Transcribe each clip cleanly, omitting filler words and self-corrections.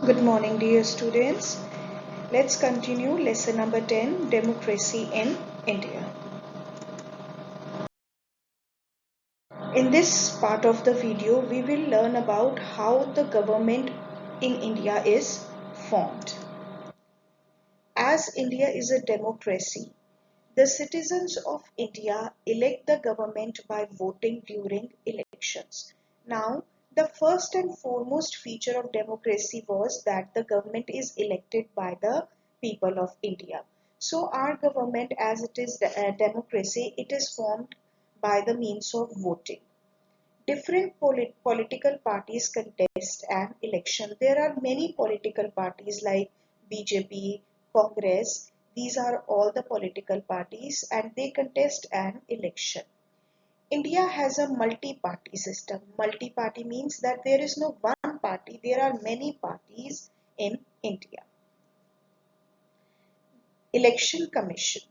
Good morning, dear students. Let's continue lesson number 10, Democracy in India. In this part of the video, we will learn about how the government in India is formed. As India is a democracy, the citizens of India elect the government by voting during elections. Now, the first and foremost feature of democracy was that the government is elected by the people of India. So, our government, as it is a democracy, it is formed by the means of voting. Different political parties contest an election. There are many political parties like BJP, Congress. These are all the political parties and they contest an election. India has a multi-party system. Multi-party means that there is no one party, there are many parties in India. Election Commission.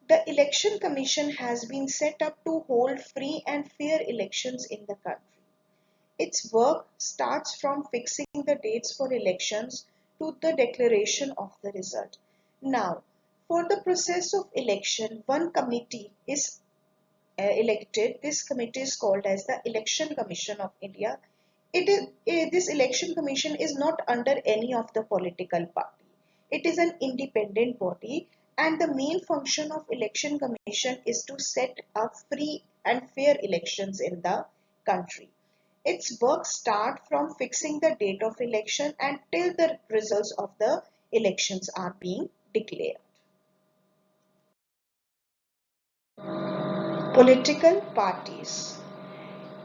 The Election Commission has been set up to hold free and fair elections in the country. Its work starts from fixing the dates for elections to the declaration of the result. Now, for the process of election, one committee is elected. This committee is called as the Election Commission of India. This Election Commission is not under any of the political party. It is an independent body and the main function of Election Commission is to set up free and fair elections in the country. Its work starts from fixing the date of election until the results of the elections are being declared. Political parties.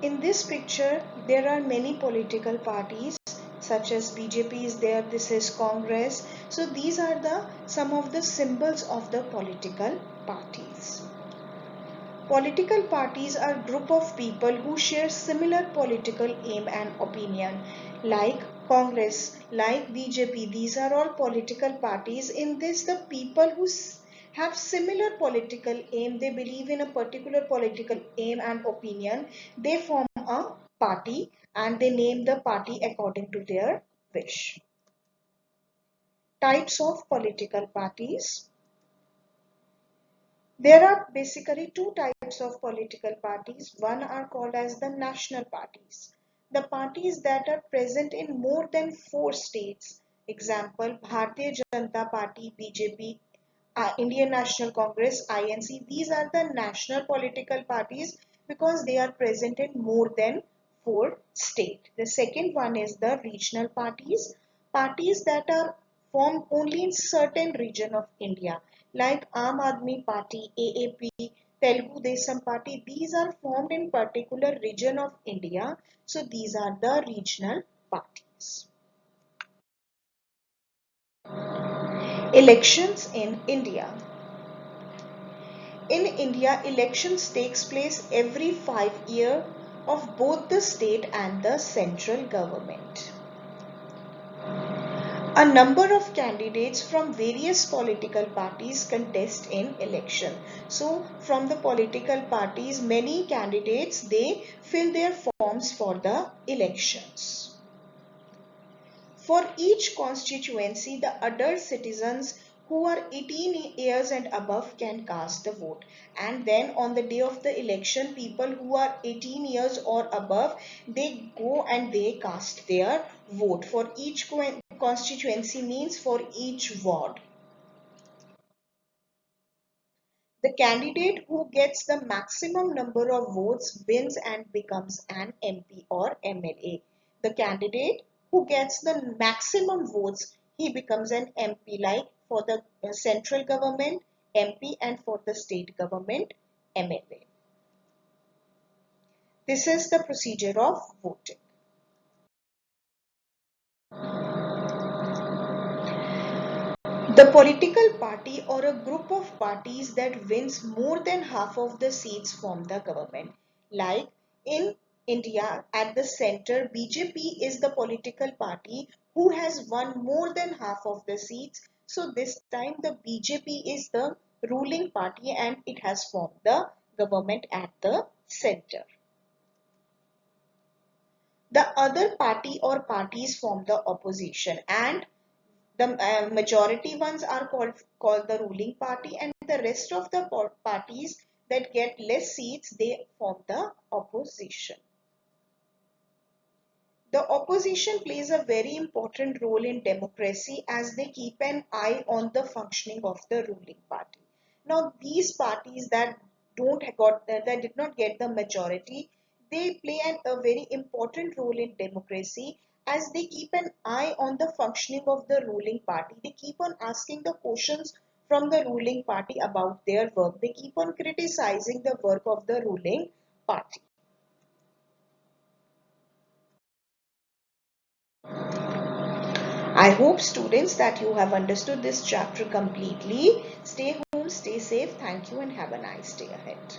In this picture, there are many political parties such as BJP is there, this is Congress. So these are some of the symbols of the political parties. Political parties are a group of people who share similar political aim and opinion, like Congress, like BJP. These are all political parties. In this, the people who have similar political aim, they believe in a particular political aim and opinion, they form a party and they name the party according to their wish. Types of political parties. There are basically two types of political parties. One are called as the national parties. The parties that are present in more than 4 states. Example, Bharatiya Janata Party, BJP, Indian National Congress, INC. These are the national political parties because they are present in more than 4 states. The second one is the regional parties. Parties that are formed only in certain region of India like Aam Aadmi Party, AAP, Telugu Desam Party. These are formed in particular region of India. So these are the regional parties. Elections in India. In India, elections takes place every 5 years of both the state and the central government. A number of candidates from various political parties contest in election. So from the political parties, many candidates, they fill their forms for the elections. For each constituency, the adult citizens who are 18 years and above can cast the vote. And then on the day of the election, people who are 18 years or above, they go and they cast their vote. For each constituency means for each ward. The candidate who gets the maximum number of votes wins and becomes an MP or MLA. The candidate who gets the maximum votes, he becomes an MP, like for the central government, MP, and for the state government, MLA. This is the procedure of voting. The political party or a group of parties that wins more than half of the seats form the government. Like in India, at the center, BJP is the political party who has won more than half of the seats. So this time the BJP is the ruling party and it has formed the government at the center. The other party or parties form the opposition, and the majority ones are called the ruling party, and the rest of the parties that get less seats, they form the opposition. The opposition plays a very important role in democracy as they keep an eye on the functioning of the ruling party. Now, these parties that that did not get the majority, they play a very important role in democracy as they keep an eye on the functioning of the ruling party. They keep on asking the questions from the ruling party about their work. They keep on criticizing the work of the ruling party. I hope, students, that you have understood this chapter completely. Stay home, stay safe. Thank you and have a nice day ahead.